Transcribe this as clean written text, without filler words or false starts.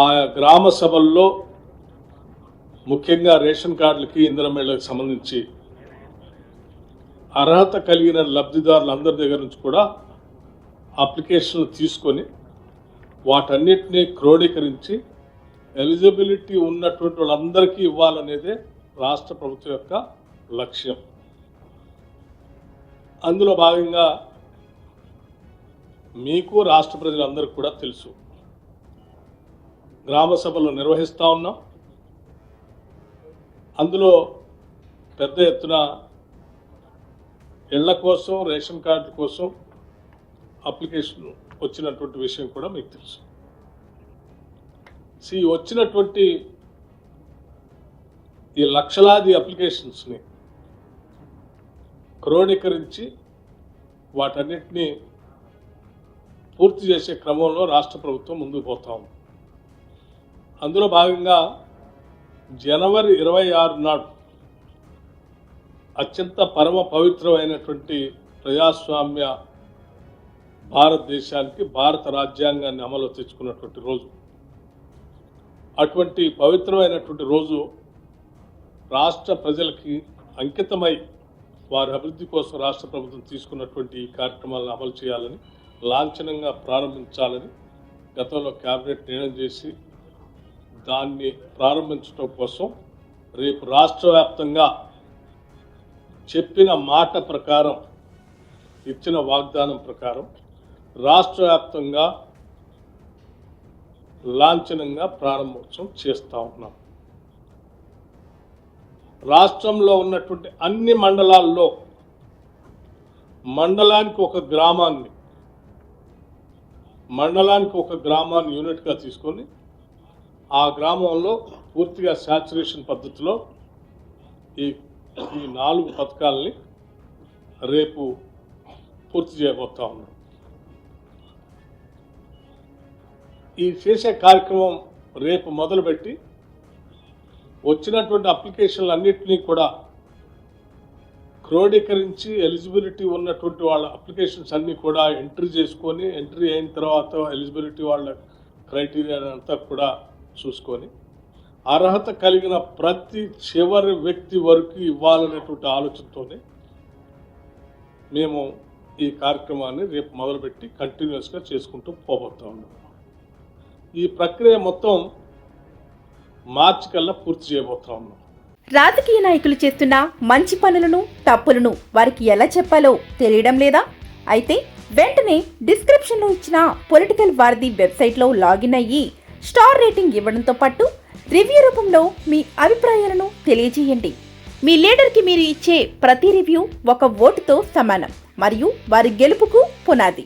ఆయా గ్రామ సభల్లో ముఖ్యంగా రేషన్ కార్డులకి ఇంధనమేళకు సంబంధించి అర్హత కలిగిన లబ్ధిదారులందరి దగ్గర నుంచి కూడా అప్లికేషన్లు తీసుకొని వాటన్నిటినీ క్రోడీకరించి ఎలిజిబిలిటీ ఉన్నటువంటి వాళ్ళందరికీ ఇవ్వాలనేదే రాష్ట్ర ప్రభుత్వం యొక్క లక్ష్యం. అందులో భాగంగా మీకు రాష్ట్ర ప్రజలందరికీ కూడా తెలుసు, గ్రామ సభలు నిర్వహిస్తూ ఉన్నాం. అందులో పెద్ద ఎత్తున ఇళ్ల కోసం, రేషన్ కార్డుల కోసం అప్లికేషన్ వచ్చినటువంటి విషయం కూడా మీకు తెలుసు. వచ్చినటువంటి ఈ లక్షలాది అప్లికేషన్స్ని క్రోడీకరించి వాటన్నిటినీ పూర్తి చేసే క్రమంలో రాష్ట్ర ప్రభుత్వం ముందుకు పోతా ఉంది. అందులో భాగంగా జనవరి 26 నాడు అత్యంత పరమ పవిత్రమైనటువంటి ప్రజాస్వామ్య భారతదేశానికి భారత రాజ్యాంగాన్ని అమలు తెచ్చుకున్నటువంటి రోజు. అటువంటి పవిత్రమైనటువంటి రోజు రాష్ట్ర ప్రజలకి అంకితమై వారి అభివృద్ధి కోసం రాష్ట్ర ప్రభుత్వం తీసుకున్నటువంటి ఈ కార్యక్రమాలను అమలు చేయాలని, లాంఛనంగా ప్రారంభించాలని గతంలో కేబినెట్ నిర్ణయం చేసి దాన్ని ప్రారంభించడం కోసం రేపు రాష్ట్ర వ్యాప్తంగా చెప్పిన మాట ప్రకారం, ఇచ్చిన వాగ్దానం ప్రకారం రాష్ట్ర వ్యాప్తంగా లాంఛనంగా ప్రారంభోత్సవం చేస్తూ ఉన్నాం. రాష్ట్రంలో ఉన్నటువంటి అన్ని మండలాల్లో మండలానికి ఒక గ్రామాన్ని యూనిట్గా తీసుకొని ఆ గ్రామంలో పూర్తిగా శాచురేషన్ పద్ధతిలో ఈ 4 పథకాలని రేపు పూర్తి చేయబోతా ఉన్నాం. ఈ చేసే కార్యక్రమం రేపు మొదలుపెట్టి వచ్చినటువంటి అప్లికేషన్లు అన్నింటినీ కూడా క్రోడీకరించి ఎలిజిబిలిటీ ఉన్నటువంటి వాళ్ళ అప్లికేషన్స్ అన్నీ కూడా ఎంట్రీ చేసుకొని, ఎంట్రీ అయిన తర్వాత ఎలిజిబిలిటీ వాళ్ళ క్రైటీరియా అంతా కూడా చూసుకొని అర్హత కలిగిన ప్రతి చివరి వ్యక్తి వరకు ఇవ్వాలనేటువంటి ఆలోచనతోనే మేము ఈ కార్యక్రమాన్ని రేపు మొదలుపెట్టి కంటిన్యూస్గా చేసుకుంటూ పోబోతా ఉన్నాం. ఈ ప్రక్రియ మొత్తం మార్చి కల్లా పూర్తి చేయబోతా ఉన్నాం. రాజకీయ నాయకులు చేస్తున్న మంచి పనులను, తప్పులను వారికి ఎలా చెప్పాలో తెలియడం లేదా? అయితే వెంటనే డిస్క్రిప్షన్లో ఇచ్చిన పొలిటికల్ వారధి వెబ్సైట్లో లాగిన్ అయ్యి స్టార్ రేటింగ్ ఇవ్వడంతో పాటు రివ్యూ రూపంలో మీ అభిప్రాయాలను తెలియజేయండి. మీ లీడర్కి మీరు ఇచ్చే ప్రతి రివ్యూ ఒక ఓటుతో సమానం మరియు వారి గెలుపుకు పునాది.